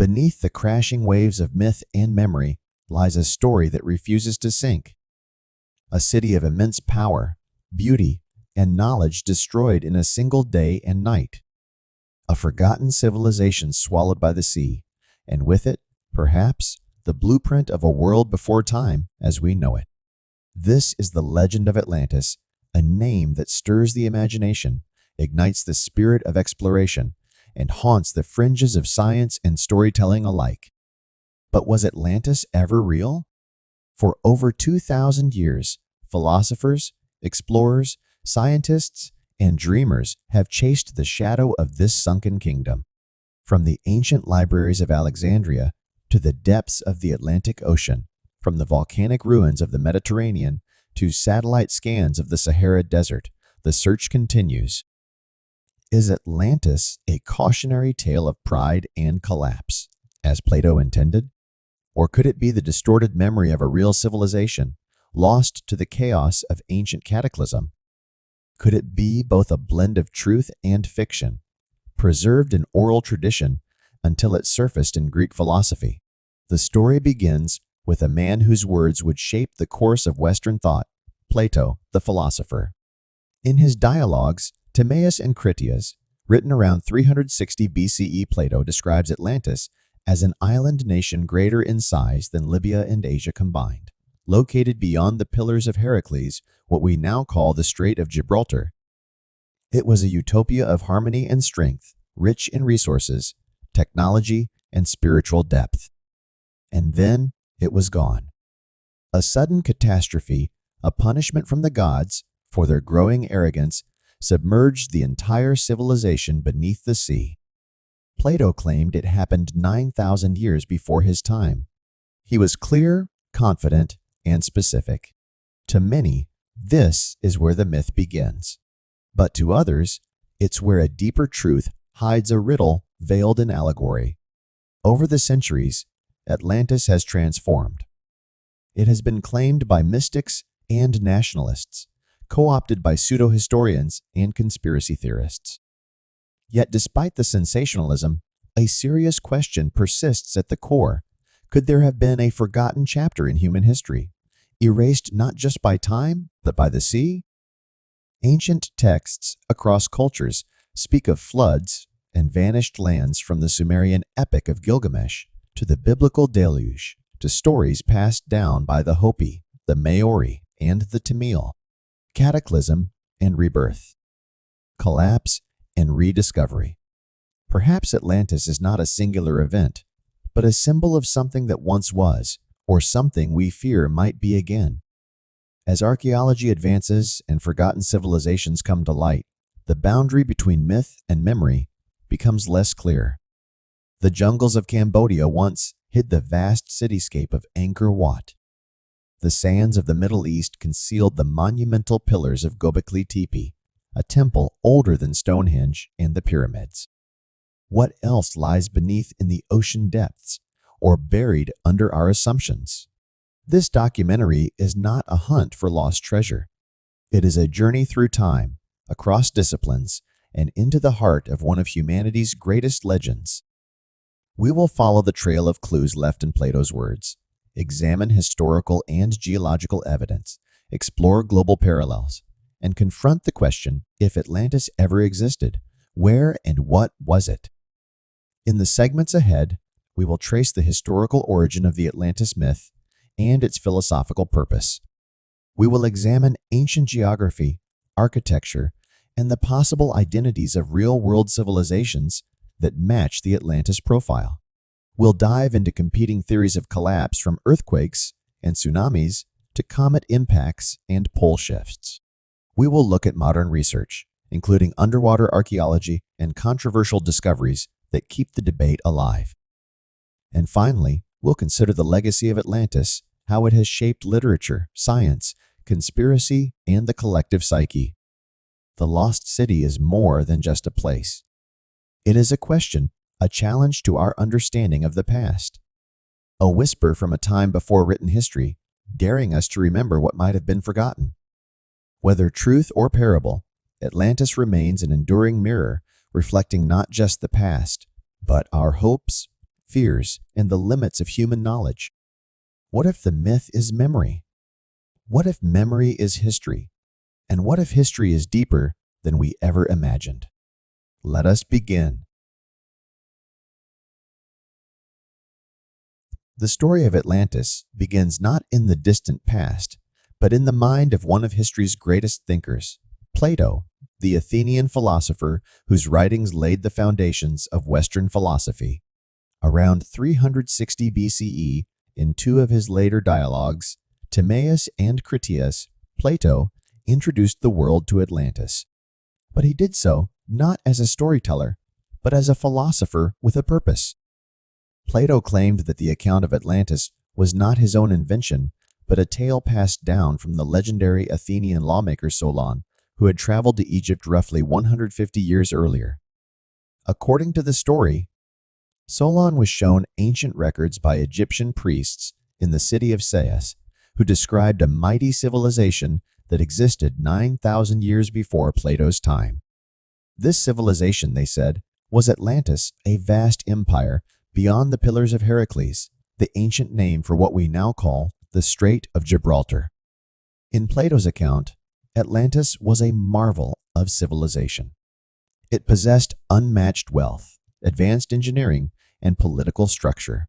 Beneath the crashing waves of myth and memory lies a story that refuses to sink. A city of immense power, beauty, and knowledge destroyed in a single day and night. A forgotten civilization swallowed by the sea, and with it, perhaps, the blueprint of a world before time as we know it. This is the legend of Atlantis, a name that stirs the imagination, ignites the spirit of exploration, and haunts the fringes of science and storytelling alike. But was Atlantis ever real? For over 2,000 years, philosophers, explorers, scientists, and dreamers have chased the shadow of this sunken kingdom. From the ancient libraries of Alexandria to the depths of the Atlantic Ocean, from the volcanic ruins of the Mediterranean to satellite scans of the Sahara Desert, the search continues. Is Atlantis a cautionary tale of pride and collapse, as Plato intended? Or could it be the distorted memory of a real civilization, lost to the chaos of ancient cataclysm? Could it be both a blend of truth and fiction, preserved in oral tradition until it surfaced in Greek philosophy? The story begins with a man whose words would shape the course of Western thought, Plato, the philosopher. In his dialogues, Timaeus and Critias, written around 360 BCE, Plato describes Atlantis as an island nation greater in size than Libya and Asia combined, located beyond the Pillars of Heracles, what we now call the Strait of Gibraltar. It was a utopia of harmony and strength, rich in resources, technology, and spiritual depth. And then it was gone. A sudden catastrophe, a punishment from the gods for their growing arrogance, submerged the entire civilization beneath the sea. Plato claimed it happened 9,000 years before his time. He was clear, confident, and specific. To many, this is where the myth begins. But to others, it's where a deeper truth hides a riddle veiled in allegory. Over the centuries, Atlantis has transformed. It has been claimed by mystics and nationalists, co-opted by pseudo-historians and conspiracy theorists. Yet despite the sensationalism, a serious question persists at the core. Could there have been a forgotten chapter in human history, erased not just by time, but by the sea? Ancient texts across cultures speak of floods and vanished lands, from the Sumerian epic of Gilgamesh to the biblical deluge, to stories passed down by the Hopi, the Maori, and the Tamil. Cataclysm and rebirth, collapse and rediscovery. Perhaps Atlantis is not a singular event, but a symbol of something that once was, or something we fear might be again. As archaeology advances and forgotten civilizations come to light, the boundary between myth and memory becomes less clear. The jungles of Cambodia once hid the vast cityscape of Angkor Wat. The sands of the Middle East concealed the monumental pillars of Göbekli Tepe, a temple older than Stonehenge and the pyramids. What else lies beneath in the ocean depths, or buried under our assumptions? This documentary is not a hunt for lost treasure. It is a journey through time, across disciplines, and into the heart of one of humanity's greatest legends. We will follow the trail of clues left in Plato's words, examine historical and geological evidence, explore global parallels, and confront the question, if Atlantis ever existed, where and what was it? In the segments ahead, we will trace the historical origin of the Atlantis myth and its philosophical purpose. We will examine ancient geography, architecture, and the possible identities of real-world civilizations that match the Atlantis profile. We'll dive into competing theories of collapse, from earthquakes and tsunamis to comet impacts and pole shifts. We will look at modern research, including underwater archaeology and controversial discoveries that keep the debate alive. And finally, we'll consider the legacy of Atlantis, how it has shaped literature, science, conspiracy, and the collective psyche. The lost city is more than just a place. It is a question, a challenge to our understanding of the past. A whisper from a time before written history, daring us to remember what might have been forgotten. Whether truth or parable, Atlantis remains an enduring mirror, reflecting not just the past, but our hopes, fears, and the limits of human knowledge? What if the myth is memory? What if memory is history? And what if history is deeper than we ever imagined? Let us begin. The story of Atlantis begins not in the distant past, but in the mind of one of history's greatest thinkers, Plato, the Athenian philosopher whose writings laid the foundations of Western philosophy. Around 360 BCE, in two of his later dialogues, Timaeus and Critias, Plato introduced the world to Atlantis. But he did so not as a storyteller, but as a philosopher with a purpose. Plato claimed that the account of Atlantis was not his own invention, but a tale passed down from the legendary Athenian lawmaker Solon, who had traveled to Egypt roughly 150 years earlier. According to the story, Solon was shown ancient records by Egyptian priests in the city of Sais, who described a mighty civilization that existed 9,000 years before Plato's time. This civilization, they said, was Atlantis, a vast empire beyond the Pillars of Heracles, the ancient name for what we now call the Strait of Gibraltar. In Plato's account, Atlantis was a marvel of civilization. It possessed unmatched wealth, advanced engineering, and political structure.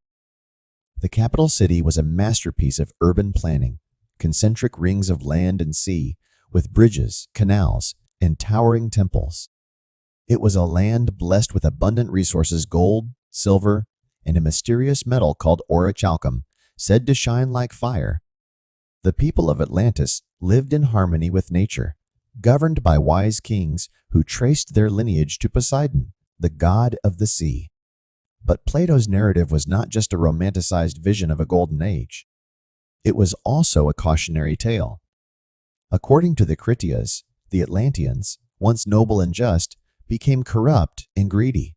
The capital city was a masterpiece of urban planning, concentric rings of land and sea, with bridges, canals, and towering temples. It was a land blessed with abundant resources: gold, silver, and a mysterious metal called orichalcum, said to shine like fire. The people of Atlantis lived in harmony with nature, governed by wise kings who traced their lineage to Poseidon, the god of the sea. But Plato's narrative was not just a romanticized vision of a golden age. It was also a cautionary tale. According to the Critias, the Atlanteans, once noble and just, became corrupt and greedy.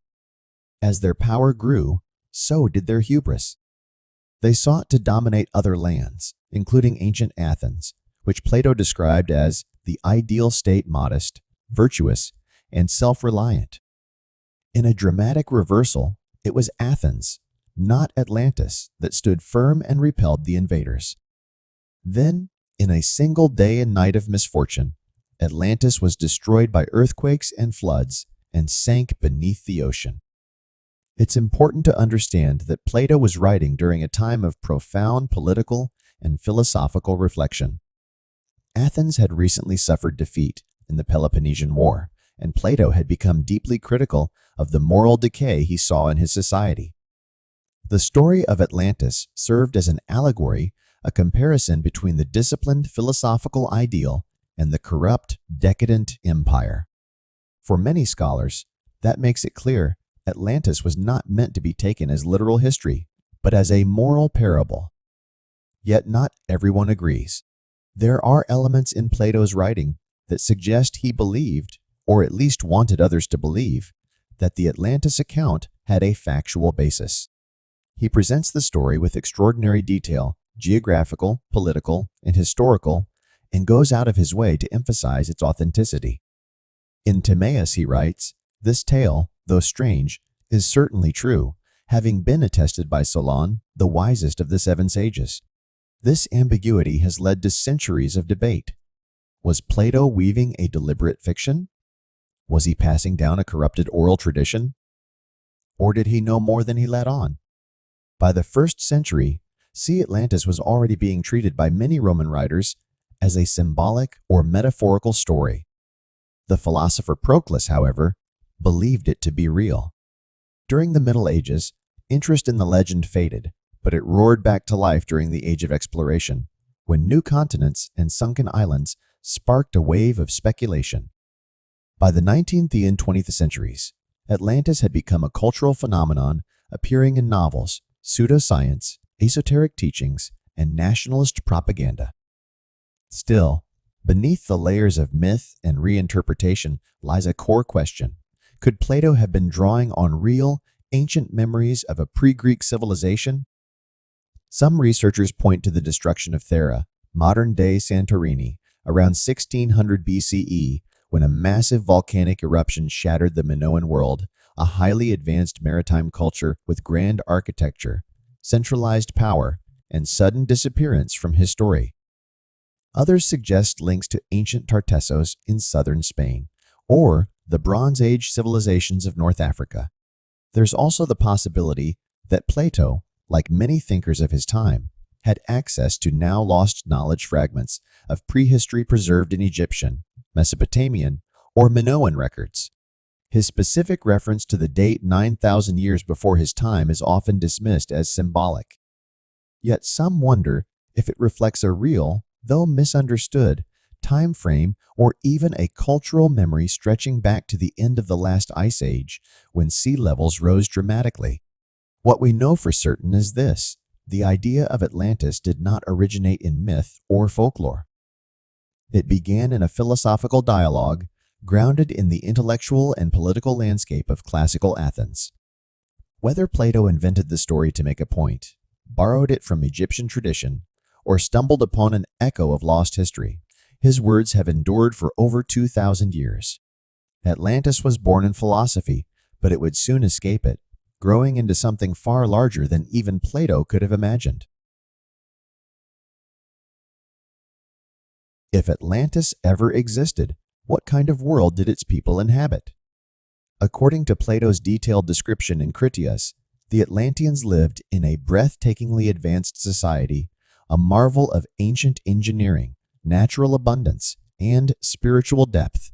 As their power grew, so did their hubris. They sought to dominate other lands, including ancient Athens, which Plato described as the ideal state: modest, virtuous, and self-reliant. In a dramatic reversal, it was Athens, not Atlantis, that stood firm and repelled the invaders. Then, in a single day and night of misfortune, Atlantis was destroyed by earthquakes and floods and sank beneath the ocean. It's important to understand that Plato was writing during a time of profound political and philosophical reflection. Athens had recently suffered defeat in the Peloponnesian War, and Plato had become deeply critical of the moral decay he saw in his society. The story of Atlantis served as an allegory, a comparison between the disciplined philosophical ideal and the corrupt, decadent empire. For many scholars, that makes it clear Atlantis was not meant to be taken as literal history, but as a moral parable. Yet not everyone agrees. There are elements in Plato's writing that suggest he believed, or at least wanted others to believe, that the Atlantis account had a factual basis. He presents the story with extraordinary detail, geographical, political, and historical, and goes out of his way to emphasize its authenticity. In Timaeus, he writes, "This tale, though strange, is certainly true, having been attested by Solon, the wisest of the 7 sages. This ambiguity has led to centuries of debate. Was Plato weaving a deliberate fiction? Was he passing down a corrupted oral tradition? Or did he know more than he let on?" By the 1st century, Sea Atlantis was already being treated by many Roman writers as a symbolic or metaphorical story. The philosopher Proclus, however, believed it to be real. During the Middle Ages, interest in the legend faded, but it roared back to life during the Age of Exploration, when new continents and sunken islands sparked a wave of speculation. By the 19th and 20th centuries, Atlantis had become a cultural phenomenon appearing in novels, pseudoscience, esoteric teachings, and nationalist propaganda. Still, beneath the layers of myth and reinterpretation lies a core question. Could Plato have been drawing on real, ancient memories of a pre-Greek civilization? Some researchers point to the destruction of Thera, modern-day Santorini, around 1600 BCE, when a massive volcanic eruption shattered the Minoan world, a highly advanced maritime culture with grand architecture, centralized power, and sudden disappearance from history. Others suggest links to ancient Tartessos in southern Spain, or the Bronze Age civilizations of North Africa. There's also the possibility that Plato, like many thinkers of his time, had access to now lost knowledge fragments of prehistory preserved in Egyptian, Mesopotamian, or Minoan records. His specific reference to the date 9,000 years before his time is often dismissed as symbolic. Yet some wonder if it reflects a real, though misunderstood, time frame or even a cultural memory stretching back to the end of the last ice age when sea levels rose dramatically. What we know for certain is this: the idea of Atlantis did not originate in myth or folklore. It began in a philosophical dialogue grounded in the intellectual and political landscape of classical Athens. Whether Plato invented the story to make a point, borrowed it from Egyptian tradition, or stumbled upon an echo of lost history, his words have endured for over 2,000 years. Atlantis was born in philosophy, but it would soon escape it, growing into something far larger than even Plato could have imagined. If Atlantis ever existed, what kind of world did its people inhabit? According to Plato's detailed description in Critias, the Atlanteans lived in a breathtakingly advanced society, a marvel of ancient engineering, natural abundance, and spiritual depth.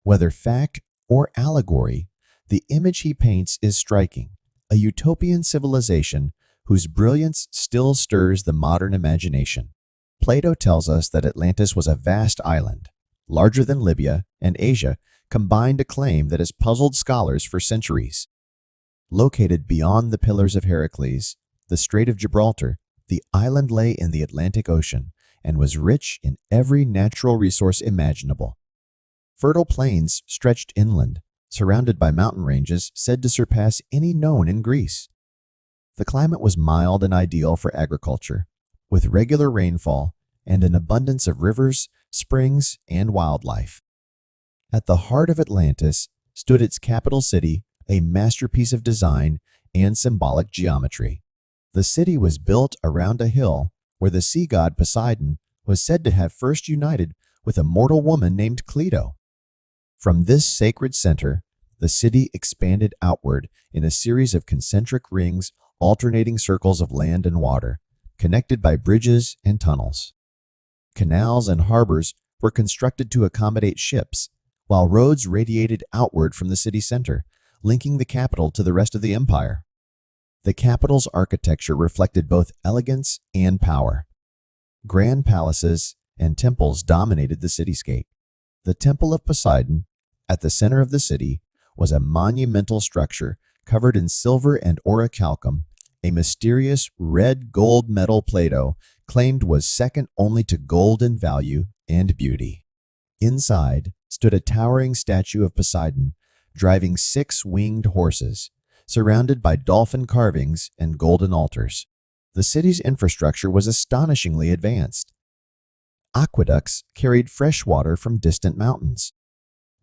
Whether fact or allegory, the image he paints is striking: a utopian civilization whose brilliance still stirs the modern imagination. Plato tells us that Atlantis was a vast island, larger than Libya and Asia combined, a claim that has puzzled scholars for centuries. Located beyond the Pillars of Heracles, the Strait of Gibraltar, the island lay in the Atlantic Ocean and was rich in every natural resource imaginable. Fertile plains stretched inland, surrounded by mountain ranges said to surpass any known in Greece. The climate was mild and ideal for agriculture, with regular rainfall and an abundance of rivers, springs, and wildlife. At the heart of Atlantis stood its capital city, a masterpiece of design and symbolic geometry. The city was built around a hill where the sea god Poseidon was said to have first united with a mortal woman named Cleito. From this sacred center, the city expanded outward in a series of concentric rings, alternating circles of land and water, connected by bridges and tunnels. Canals and harbors were constructed to accommodate ships, while roads radiated outward from the city center, linking the capital to the rest of the empire. The capital's architecture reflected both elegance and power. Grand palaces and temples dominated the cityscape. The Temple of Poseidon, at the center of the city, was a monumental structure covered in silver and orichalcum, a mysterious red-gold metal Plato claimed was second only to gold in value and beauty. Inside stood a towering statue of Poseidon, driving 6 winged horses, surrounded by dolphin carvings and golden altars. The city's infrastructure was astonishingly advanced. Aqueducts carried fresh water from distant mountains.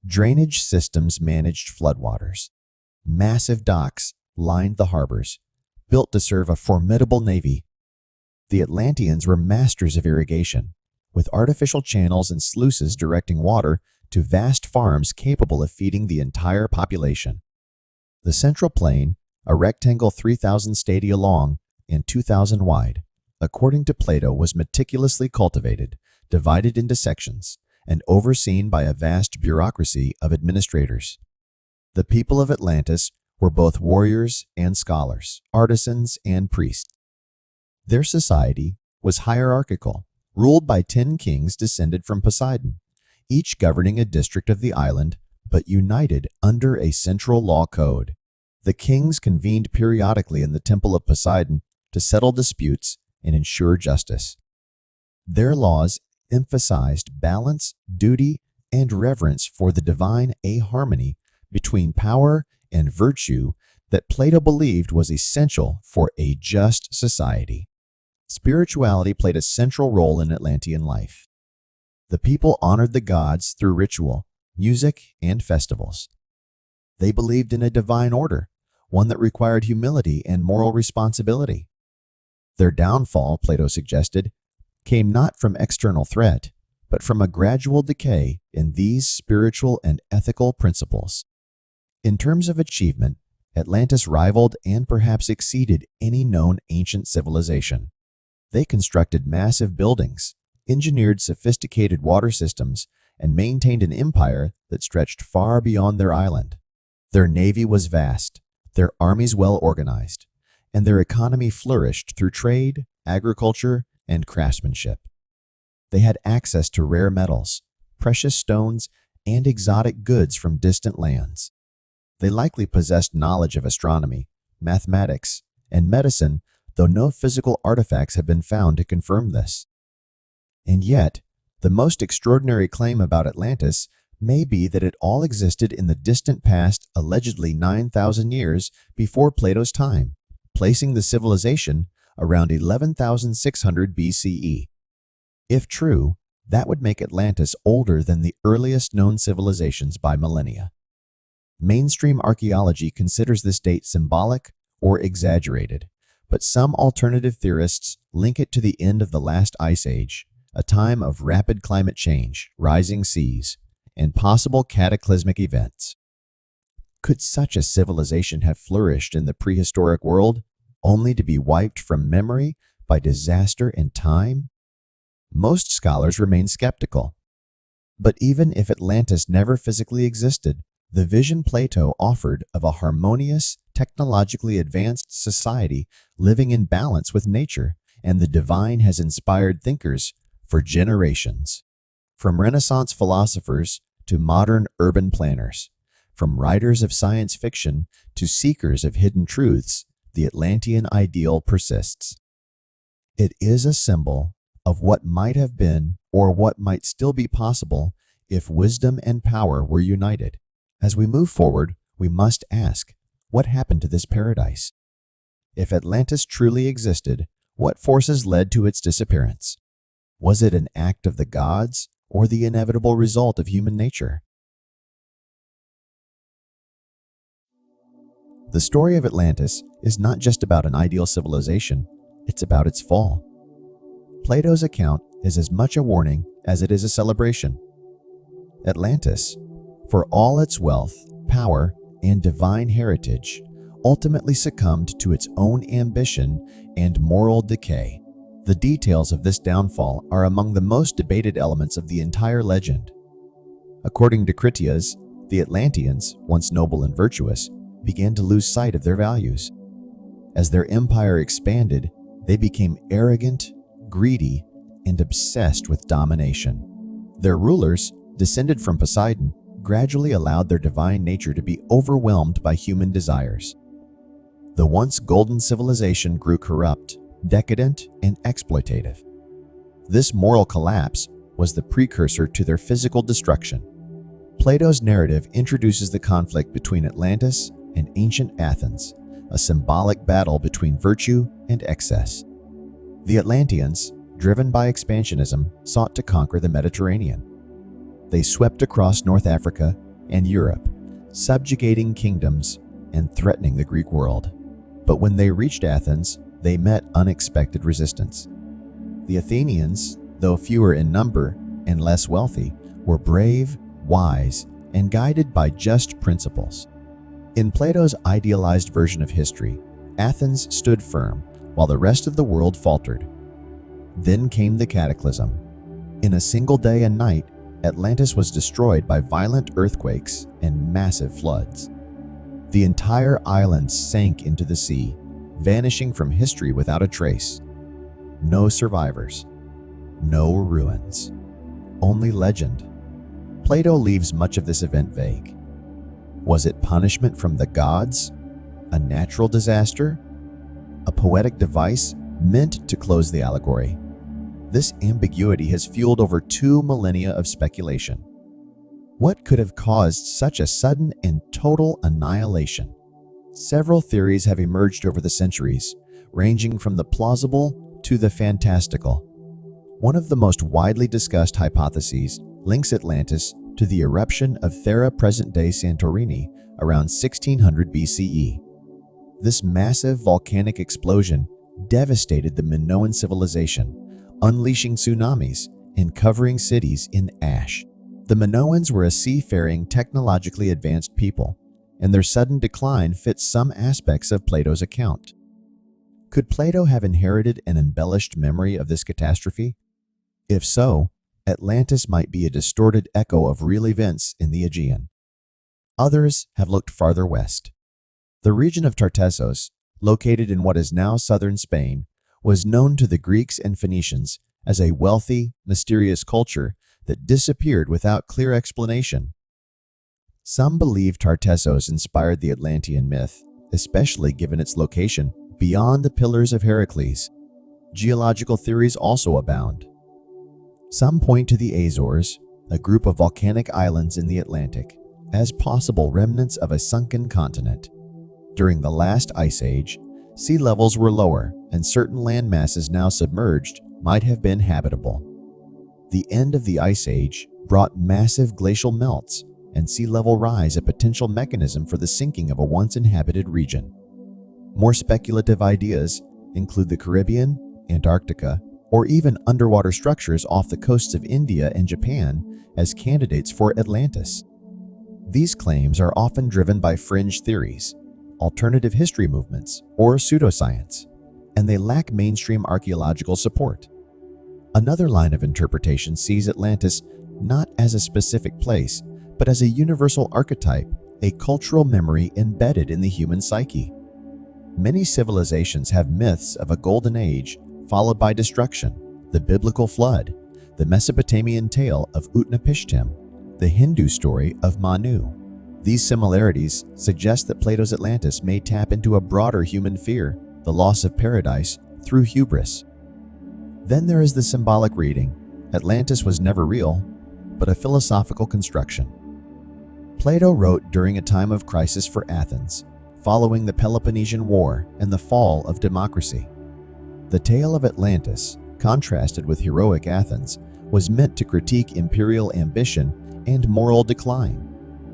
Drainage systems managed floodwaters. Massive docks lined the harbors, built to serve a formidable navy. The Atlanteans were masters of irrigation, with artificial channels and sluices directing water to vast farms capable of feeding the entire population. The central plain, a rectangle 3,000 stadia long and 2,000 wide, according to Plato, was meticulously cultivated, divided into sections, and overseen by a vast bureaucracy of administrators. The people of Atlantis were both warriors and scholars, artisans and priests. Their society was hierarchical, ruled by 10 kings descended from Poseidon, each governing a district of the island, but united under a central law code. The kings convened periodically in the Temple of Poseidon to settle disputes and ensure justice. Their laws emphasized balance, duty, and reverence for the divine, a harmony between power and virtue that Plato believed was essential for a just society. Spirituality played a central role in Atlantean life. The people honored the gods through ritual, music, and festivals. They believed in a divine order, one that required humility and moral responsibility. Their downfall, Plato suggested, came not from external threat, but from a gradual decay in these spiritual and ethical principles. In terms of achievement, Atlantis rivaled and perhaps exceeded any known ancient civilization. They constructed massive buildings, engineered sophisticated water systems, and maintained an empire that stretched far beyond their island. Their navy was vast, their armies well organized, and their economy flourished through trade, agriculture, and craftsmanship. They had access to rare metals, precious stones, and exotic goods from distant lands. They likely possessed knowledge of astronomy, mathematics, and medicine, though no physical artifacts have been found to confirm this. And yet, the most extraordinary claim about Atlantis may be that it all existed in the distant past, allegedly 9,000 years before Plato's time, placing the civilization around 11,600 BCE. If true, that would make Atlantis older than the earliest known civilizations by millennia. Mainstream archaeology considers this date symbolic or exaggerated, but some alternative theorists link it to the end of the last ice age, a time of rapid climate change, rising seas, and possible cataclysmic events. Could such a civilization have flourished in the prehistoric world, only to be wiped from memory by disaster and time? Most scholars remain skeptical. But even if Atlantis never physically existed, the vision Plato offered of a harmonious, technologically advanced society living in balance with nature and the divine has inspired thinkers for generations. From Renaissance philosophers to modern urban planners, from writers of science fiction to seekers of hidden truths, the Atlantean ideal persists. It is a symbol of what might have been or what might still be possible if wisdom and power were united. As we move forward, we must ask, what happened to this paradise? If Atlantis truly existed, what forces led to its disappearance? Was it an act of the gods or the inevitable result of human nature? The story of Atlantis is not just about an ideal civilization, it's about its fall. Plato's account is as much a warning as it is a celebration. Atlantis, for all its wealth, power, and divine heritage, ultimately succumbed to its own ambition and moral decay. The details of this downfall are among the most debated elements of the entire legend. According to Critias, the Atlanteans, once noble and virtuous, began to lose sight of their values. As their empire expanded, they became arrogant, greedy, and obsessed with domination. Their rulers, descended from Poseidon, gradually allowed their divine nature to be overwhelmed by human desires. The once golden civilization grew corrupt, decadent, and exploitative. This moral collapse was the precursor to their physical destruction. Plato's narrative introduces the conflict between Atlantis and ancient Athens, a symbolic battle between virtue and excess. The Atlanteans, driven by expansionism, sought to conquer the Mediterranean. They swept across North Africa and Europe, subjugating kingdoms and threatening the Greek world. But when they reached Athens, they met unexpected resistance. The Athenians, though fewer in number and less wealthy, were brave, wise, and guided by just principles. In Plato's idealized version of history, Athens stood firm while the rest of the world faltered. Then came the cataclysm. In a single day and night, Atlantis was destroyed by violent earthquakes and massive floods. The entire island sank into the sea, vanishing from history without a trace. No survivors, no ruins, only legend. Plato leaves much of this event vague. Was it punishment from the gods? A natural disaster? A poetic device meant to close the allegory? This ambiguity has fueled over 2 millennia of speculation. What could have caused such a sudden and total annihilation? Several theories have emerged over the centuries, ranging from the plausible to the fantastical. One of the most widely discussed hypotheses links Atlantis to the eruption of Thera present-day Santorini around 1600 BCE. This massive volcanic explosion devastated the Minoan civilization, unleashing tsunamis and covering cities in ash. The Minoans were a seafaring, technologically advanced people, and their sudden decline fits some aspects of Plato's account. Could Plato have inherited an embellished memory of this catastrophe? If so, Atlantis might be a distorted echo of real events in the Aegean. Others have looked farther west. The region of Tartessos, located in what is now southern Spain, was known to the Greeks and Phoenicians as a wealthy, mysterious culture that disappeared without clear explanation. Some believe Tartessos inspired the Atlantean myth, especially given its location beyond the Pillars of Heracles. Geological theories also abound. Some point to the Azores, a group of volcanic islands in the Atlantic, as possible remnants of a sunken continent. During the last ice age, sea levels were lower and certain land masses now submerged might have been habitable. The end of the ice age brought massive glacial melts and sea level rise, a potential mechanism for the sinking of a once inhabited region. More speculative ideas include the Caribbean, Antarctica, or even underwater structures off the coasts of India and Japan as candidates for Atlantis. These claims are often driven by fringe theories, alternative history movements, or pseudoscience, and they lack mainstream archaeological support. Another line of interpretation sees Atlantis not as a specific place, but as a universal archetype, a cultural memory embedded in the human psyche. Many civilizations have myths of a golden age followed by destruction, the biblical flood, the Mesopotamian tale of Utnapishtim, the Hindu story of Manu. These similarities suggest that Plato's Atlantis may tap into a broader human fear, the loss of paradise, through hubris. Then there is the symbolic reading. Atlantis was never real, but a philosophical construction. Plato wrote during a time of crisis for Athens, following the Peloponnesian War and the fall of democracy. The tale of Atlantis, contrasted with heroic Athens, was meant to critique imperial ambition and moral decline.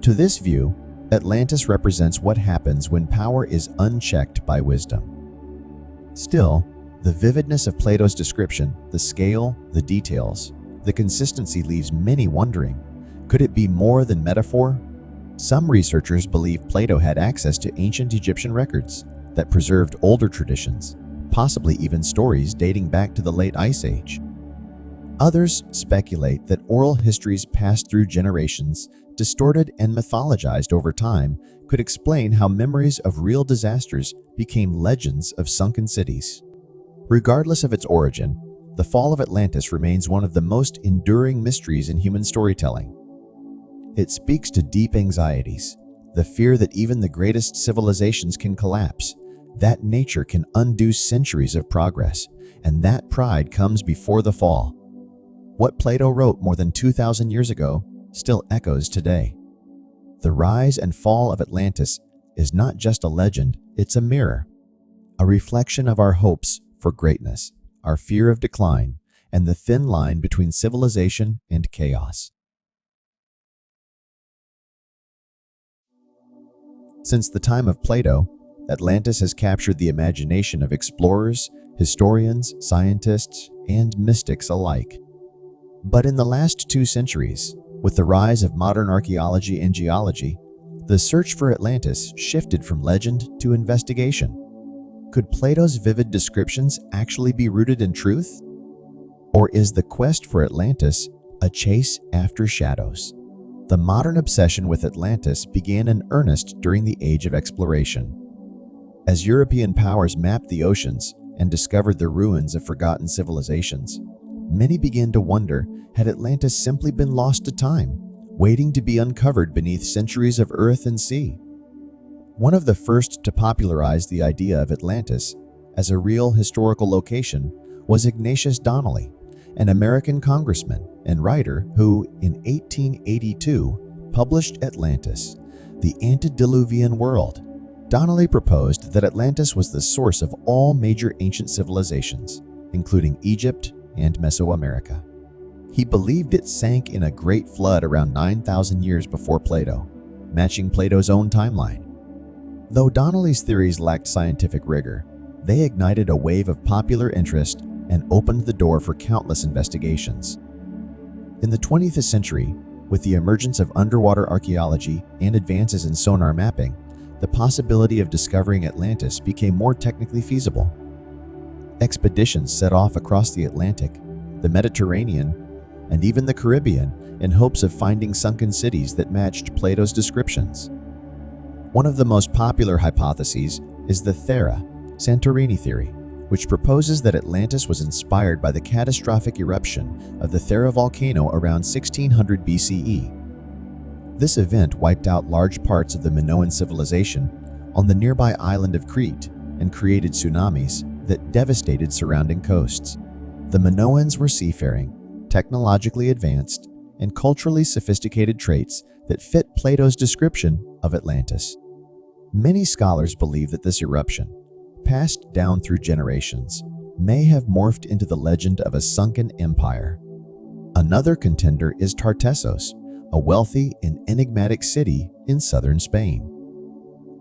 To this view, Atlantis represents what happens when power is unchecked by wisdom. Still, the vividness of Plato's description, the scale, the details, the consistency leaves many wondering, could it be more than metaphor? Some researchers believe Plato had access to ancient Egyptian records that preserved older traditions, possibly even stories dating back to the late Ice Age. Others speculate that oral histories passed through generations, distorted and mythologized over time, could explain how memories of real disasters became legends of sunken cities. Regardless of its origin, the fall of Atlantis remains one of the most enduring mysteries in human storytelling. It speaks to deep anxieties, the fear that even the greatest civilizations can collapse, that nature can undo centuries of progress, and that pride comes before the fall. What Plato wrote more than 2,000 years ago still echoes today. The rise and fall of Atlantis is not just a legend, it's a mirror, a reflection of our hopes for greatness, our fear of decline, and the thin line between civilization and chaos. Since the time of Plato, Atlantis has captured the imagination of explorers, historians, scientists, and mystics alike. But in the last 2 centuries, with the rise of modern archaeology and geology, the search for Atlantis shifted from legend to investigation. Could Plato's vivid descriptions actually be rooted in truth? Or is the quest for Atlantis a chase after shadows? The modern obsession with Atlantis began in earnest during the Age of Exploration. As European powers mapped the oceans and discovered the ruins of forgotten civilizations, many began to wonder, had Atlantis simply been lost to time, waiting to be uncovered beneath centuries of earth and sea? One of the first to popularize the idea of Atlantis as a real historical location was Ignatius Donnelly, an American congressman and writer who, in 1882, published Atlantis, the Antediluvian World. Donnelly proposed that Atlantis was the source of all major ancient civilizations, including Egypt and Mesoamerica. He believed it sank in a great flood around 9,000 years before Plato, matching Plato's own timeline. Though Donnelly's theories lacked scientific rigor, they ignited a wave of popular interest and opened the door for countless investigations. In the 20th century, with the emergence of underwater archaeology and advances in sonar mapping, the possibility of discovering Atlantis became more technically feasible. Expeditions set off across the Atlantic, the Mediterranean, and even the Caribbean in hopes of finding sunken cities that matched Plato's descriptions. One of the most popular hypotheses is the Santorini theory, which proposes that Atlantis was inspired by the catastrophic eruption of the Thera volcano around 1600 BCE. This event wiped out large parts of the Minoan civilization on the nearby island of Crete and created tsunamis that devastated surrounding coasts. The Minoans were seafaring, technologically advanced, and culturally sophisticated traits that fit Plato's description of Atlantis. Many scholars believe that this eruption, passed down through generations, may have morphed into the legend of a sunken empire. Another contender is Tartessos, a wealthy and enigmatic city in southern Spain.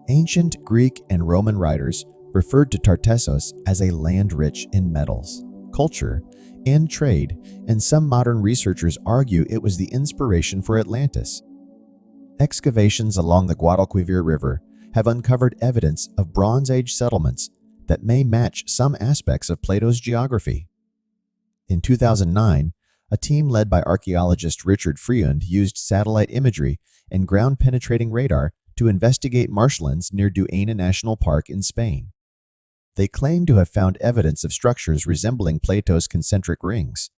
Ancient Greek and Roman writers referred to Tartessos as a land rich in metals, culture, and trade, and some modern researchers argue it was the inspiration for Atlantis. Excavations along the Guadalquivir River have uncovered evidence of Bronze Age settlements that may match some aspects of Plato's geography. In 2009, a team led by archaeologist Richard Freund used satellite imagery and ground-penetrating radar to investigate marshlands near Duena National Park in Spain. They claim to have found evidence of structures resembling Plato's concentric rings.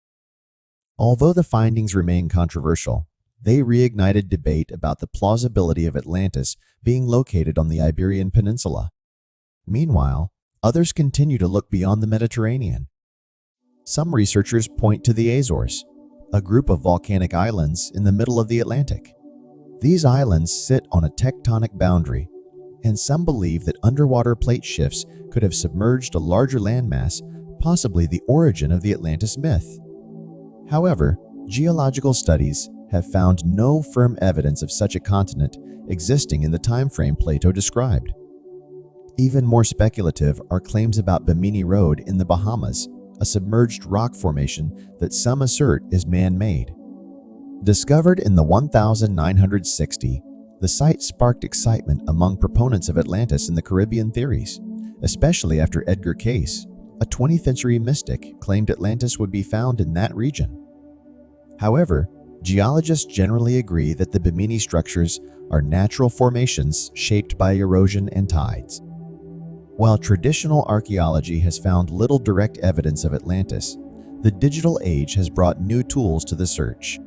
Although the findings remain controversial, they reignited debate about the plausibility of Atlantis being located on the Iberian Peninsula. Meanwhile, others continue to look beyond the Mediterranean. Some researchers point to the Azores, a group of volcanic islands in the middle of the Atlantic. These islands sit on a tectonic boundary, and some believe that underwater plate shifts could have submerged a larger landmass, possibly the origin of the Atlantis myth. However, geological studies have found no firm evidence of such a continent existing in the time frame Plato described. Even more speculative are claims about Bimini Road in the Bahamas, a submerged rock formation that some assert is man-made. Discovered in the 1960, the site sparked excitement among proponents of Atlantis and the Caribbean theories, especially after Edgar Cayce, a 20th century mystic, claimed Atlantis would be found in that region. However, geologists generally agree that the Bimini structures are natural formations shaped by erosion and tides. While traditional archaeology has found little direct evidence of Atlantis, the digital age has brought new tools to the search.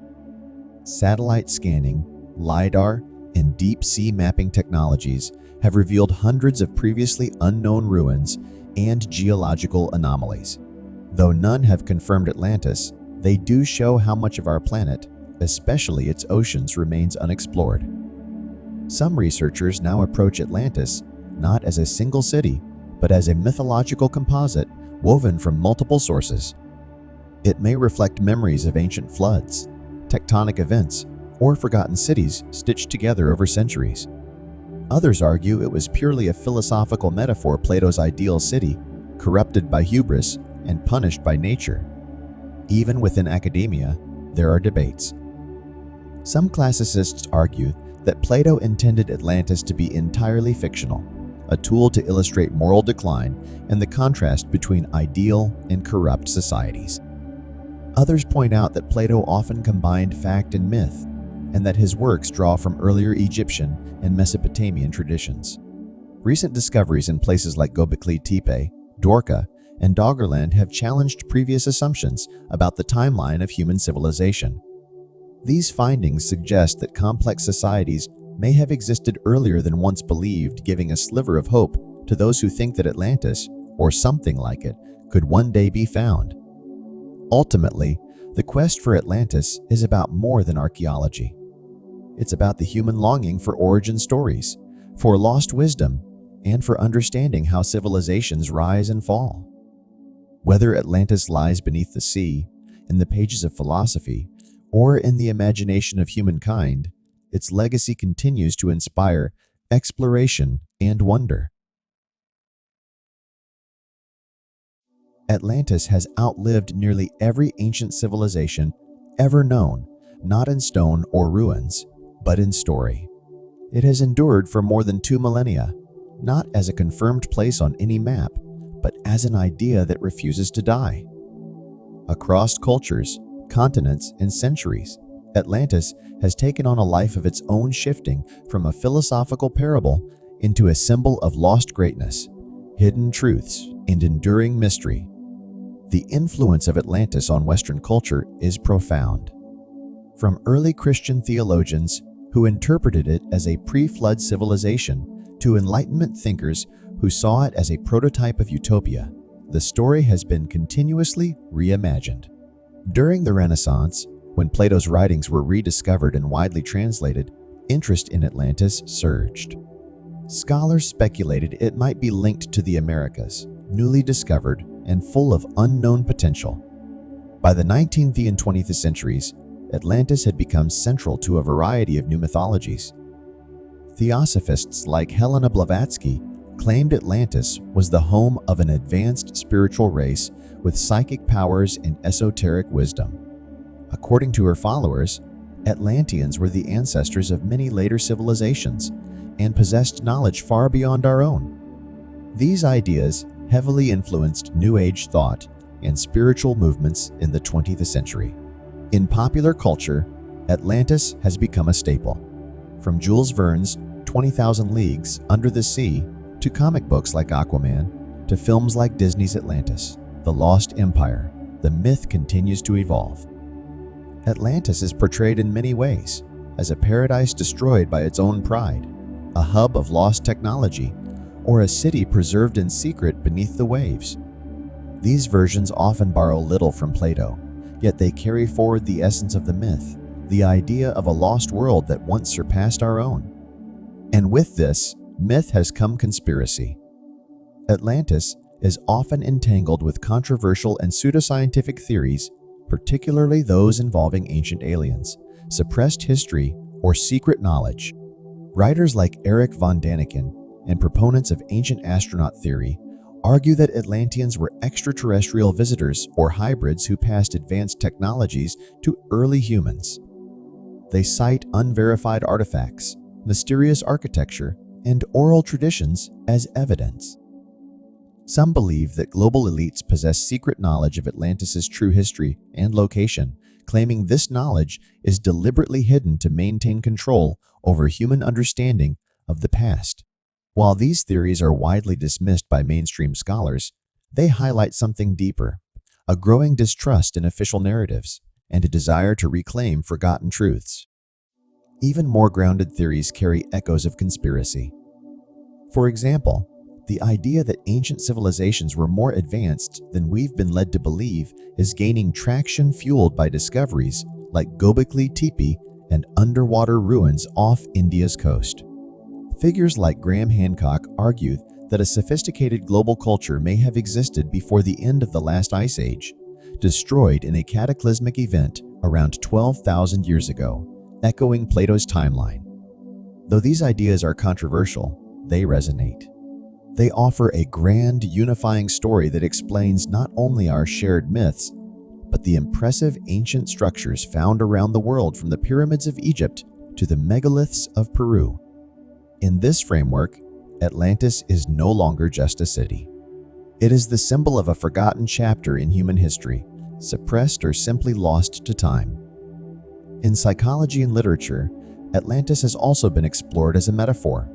Satellite scanning, LiDAR, and deep-sea mapping technologies have revealed hundreds of previously unknown ruins and geological anomalies. Though none have confirmed Atlantis, they do show how much of our planet, especially its oceans, remains unexplored. Some researchers now approach Atlantis not as a single city, but as a mythological composite woven from multiple sources. It may reflect memories of ancient floods, tectonic events, or forgotten cities stitched together over centuries. Others argue it was purely a philosophical metaphor, Plato's ideal city, corrupted by hubris and punished by nature. Even within academia, there are debates. Some classicists argue that Plato intended Atlantis to be entirely fictional, a tool to illustrate moral decline and the contrast between ideal and corrupt societies. Others point out that Plato often combined fact and myth, and that his works draw from earlier Egyptian and Mesopotamian traditions. Recent discoveries in places like Göbekli Tepe, Dorka, and Doggerland have challenged previous assumptions about the timeline of human civilization. These findings suggest that complex societies may have existed earlier than once believed, giving a sliver of hope to those who think that Atlantis, or something like it, could one day be found. Ultimately, the quest for Atlantis is about more than archaeology. It's about the human longing for origin stories, for lost wisdom, and for understanding how civilizations rise and fall. Whether Atlantis lies beneath the sea, in the pages of philosophy, or in the imagination of humankind, its legacy continues to inspire exploration and wonder. Atlantis has outlived nearly every ancient civilization ever known, not in stone or ruins, but in story. It has endured for more than 2 millennia, not as a confirmed place on any map, but as an idea that refuses to die. Across cultures, continents, and centuries, Atlantis has taken on a life of its own, shifting from a philosophical parable into a symbol of lost greatness, hidden truths, and enduring mystery. The influence of Atlantis on Western culture is profound. From early Christian theologians who interpreted it as a pre-flood civilization to Enlightenment thinkers who saw it as a prototype of utopia, the story has been continuously reimagined. During the Renaissance, when Plato's writings were rediscovered and widely translated, interest in Atlantis surged. Scholars speculated it might be linked to the Americas, newly discovered and full of unknown potential. By the 19th and 20th centuries, Atlantis had become central to a variety of new mythologies. Theosophists like Helena Blavatsky claimed Atlantis was the home of an advanced spiritual race with psychic powers and esoteric wisdom. According to her followers, Atlanteans were the ancestors of many later civilizations and possessed knowledge far beyond our own. These ideas heavily influenced New Age thought and spiritual movements in the 20th century. In popular culture, Atlantis has become a staple. From Jules Verne's 20,000 Leagues Under the Sea to comic books like Aquaman to films like Disney's Atlantis, The Lost Empire, the myth continues to evolve. Atlantis is portrayed in many ways as a paradise destroyed by its own pride, a hub of lost technology, or a city preserved in secret beneath the waves. These versions often borrow little from Plato, yet they carry forward the essence of the myth, the idea of a lost world that once surpassed our own. And with this myth has come conspiracy. Atlantis is often entangled with controversial and pseudoscientific theories, particularly those involving ancient aliens, suppressed history, or secret knowledge. Writers like Erich von Däniken and proponents of ancient astronaut theory argue that Atlanteans were extraterrestrial visitors or hybrids who passed advanced technologies to early humans. They cite unverified artifacts, mysterious architecture, and oral traditions as evidence. Some believe that global elites possess secret knowledge of Atlantis' true history and location, claiming this knowledge is deliberately hidden to maintain control over human understanding of the past. While these theories are widely dismissed by mainstream scholars, they highlight something deeper, a growing distrust in official narratives and a desire to reclaim forgotten truths. Even more grounded theories carry echoes of conspiracy. For example, the idea that ancient civilizations were more advanced than we've been led to believe is gaining traction, fueled by discoveries like Göbekli Tepe and underwater ruins off India's coast. Figures like Graham Hancock argued that a sophisticated global culture may have existed before the end of the last ice age, destroyed in a cataclysmic event around 12,000 years ago, echoing Plato's timeline. Though these ideas are controversial, they resonate. They offer a grand, unifying story that explains not only our shared myths, but the impressive ancient structures found around the world, from the pyramids of Egypt to the megaliths of Peru. In this framework, Atlantis is no longer just a city. It is the symbol of a forgotten chapter in human history, suppressed or simply lost to time. In psychology and literature, Atlantis has also been explored as a metaphor.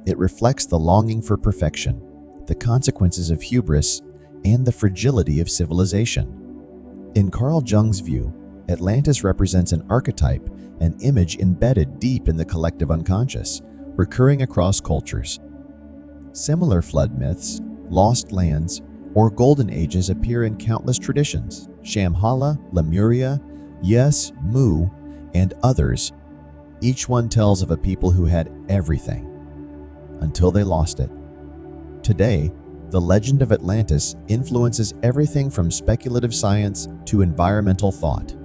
It reflects the longing for perfection, the consequences of hubris, and the fragility of civilization. In Carl Jung's view, Atlantis represents an archetype, an image embedded deep in the collective unconscious, recurring across cultures. Similar flood myths, lost lands, or golden ages appear in countless traditions: Shambhala, Lemuria, Yes, Mu, and others. Each one tells of a people who had everything until they lost it. Today, the legend of Atlantis influences everything from speculative science to environmental thought.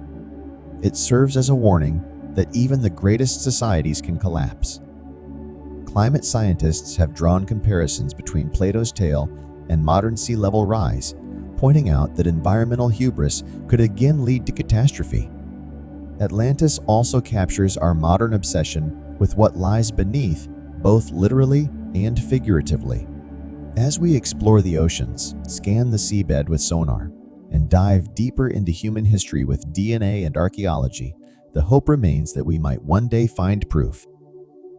It serves as a warning that even the greatest societies can collapse. Climate scientists have drawn comparisons between Plato's tale and modern sea level rise, pointing out that environmental hubris could again lead to catastrophe. Atlantis also captures our modern obsession with what lies beneath, both literally and figuratively. As we explore the oceans, scan the seabed with sonar, and dive deeper into human history with DNA and archaeology, the hope remains that we might one day find proof.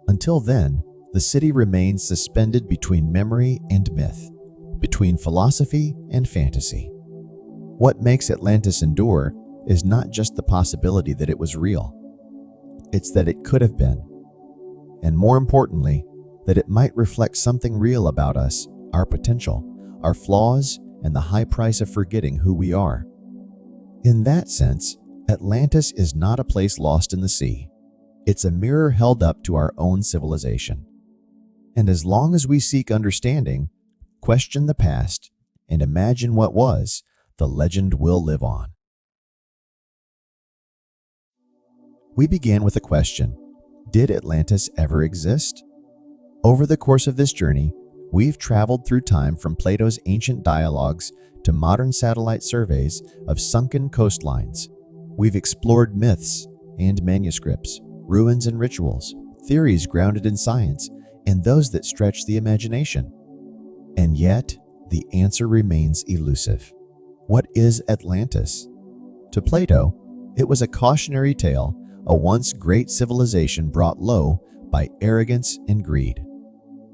Until then, the city remains suspended between memory and myth, between philosophy and fantasy. What makes Atlantis endure is not just the possibility that it was real. It's that it could have been. And more importantly, that it might reflect something real about us, our potential, our flaws, and the high price of forgetting who we are. In that sense, Atlantis is not a place lost in the sea. It's a mirror held up to our own civilization. And as long as we seek understanding, question the past, and imagine what was, the legend will live on. We began with a question: did Atlantis ever exist? Over the course of this journey, we've traveled through time from Plato's ancient dialogues to modern satellite surveys of sunken coastlines. We've explored myths and manuscripts, ruins and rituals, theories grounded in science, and those that stretch the imagination. And yet, the answer remains elusive. What is Atlantis? To Plato, it was a cautionary tale, a once great civilization brought low by arrogance and greed.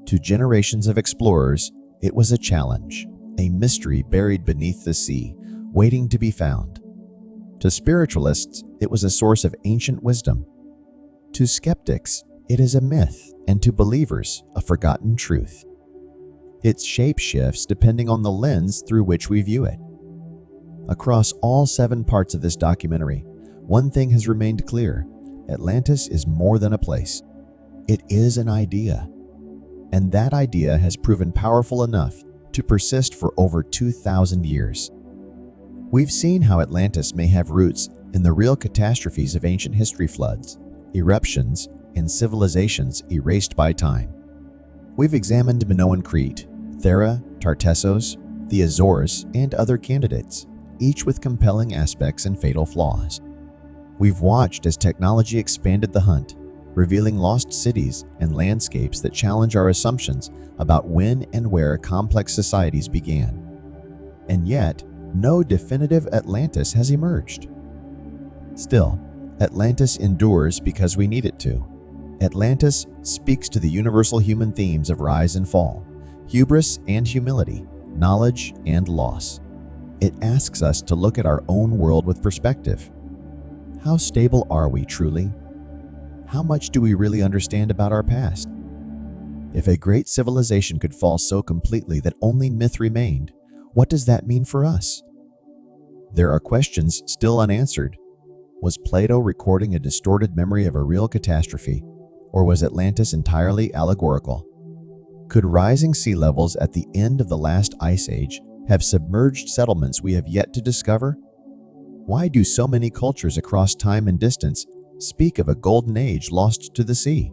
To generations of explorers, it was a challenge, a mystery buried beneath the sea, waiting to be found. To spiritualists, it was a source of ancient wisdom. To skeptics, it is a myth, and to believers, a forgotten truth. Its shape shifts depending on the lens through which we view it. Across all 7 parts of this documentary, one thing has remained clear: Atlantis is more than a place. It is an idea. And that idea has proven powerful enough to persist for over 2,000 years. We've seen how Atlantis may have roots in the real catastrophes of ancient history: floods, eruptions, and civilizations erased by time. We've examined Minoan Crete, Thera, Tartessos, the Azores, and other candidates, each with compelling aspects and fatal flaws. We've watched as technology expanded the hunt, revealing lost cities and landscapes that challenge our assumptions about when and where complex societies began. And yet, no definitive Atlantis has emerged. Still, Atlantis endures because we need it to. Atlantis speaks to the universal human themes of rise and fall, hubris and humility, knowledge and loss. It asks us to look at our own world with perspective. How stable are we truly? How much do we really understand about our past? If a great civilization could fall so completely that only myth remained, what does that mean for us? There are questions still unanswered. Was Plato recording a distorted memory of a real catastrophe, or was Atlantis entirely allegorical? Could rising sea levels at the end of the last ice age have submerged settlements we have yet to discover? Why do so many cultures across time and distance speak of a golden age lost to the sea?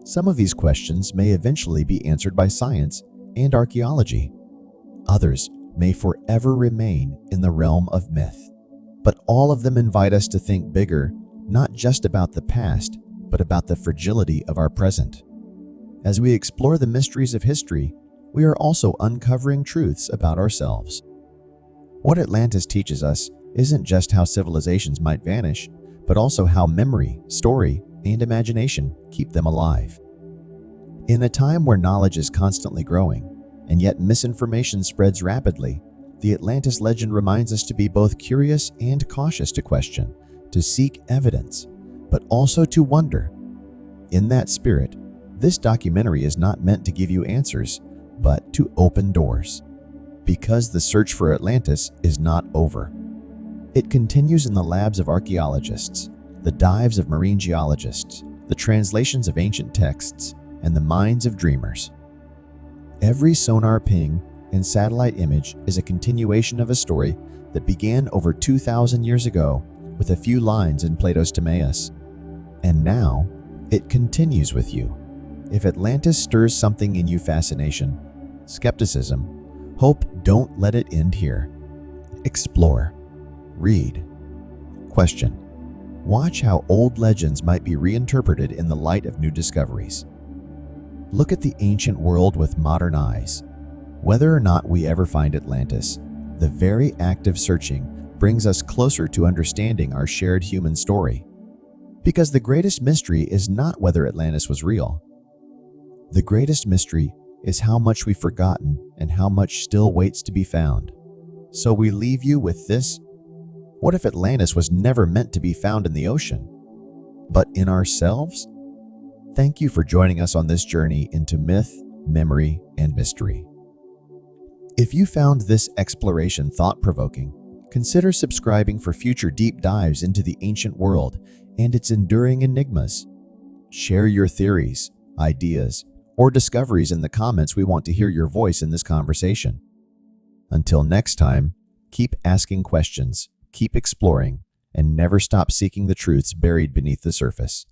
Some of these questions may eventually be answered by science and archaeology. Others may forever remain in the realm of myth. But all of them invite us to think bigger, not just about the past, but about the fragility of our present. As we explore the mysteries of history, we are also uncovering truths about ourselves. What Atlantis teaches us isn't just how civilizations might vanish, but also how memory, story, and imagination keep them alive. In a time where knowledge is constantly growing, and yet misinformation spreads rapidly, the Atlantis legend reminds us to be both curious and cautious, to question, to seek evidence, but also to wonder. In that spirit, this documentary is not meant to give you answers, but to open doors. Because the search for Atlantis is not over. It continues in the labs of archaeologists, the dives of marine geologists, the translations of ancient texts, and the minds of dreamers. Every sonar ping and satellite image is a continuation of a story that began over 2,000 years ago with a few lines in Plato's Timaeus. And now, it continues with you. If Atlantis stirs something in you, fascination, skepticism, hope, don't let it end here. Explore. Read. Question. Watch how old legends might be reinterpreted in the light of new discoveries. Look at the ancient world with modern eyes. Whether or not we ever find Atlantis, the very act of searching brings us closer to understanding our shared human story. Because the greatest mystery is not whether Atlantis was real. The greatest mystery is how much we've forgotten and how much still waits to be found. So we leave you with this. What if Atlantis was never meant to be found in the ocean, but in ourselves? Thank you for joining us on this journey into myth, memory, and mystery. If you found this exploration thought-provoking, consider subscribing for future deep dives into the ancient world and its enduring enigmas. Share your theories, ideas, or discoveries in the comments. We want to hear your voice in this conversation. Until next time, keep asking questions, keep exploring, and never stop seeking the truths buried beneath the surface.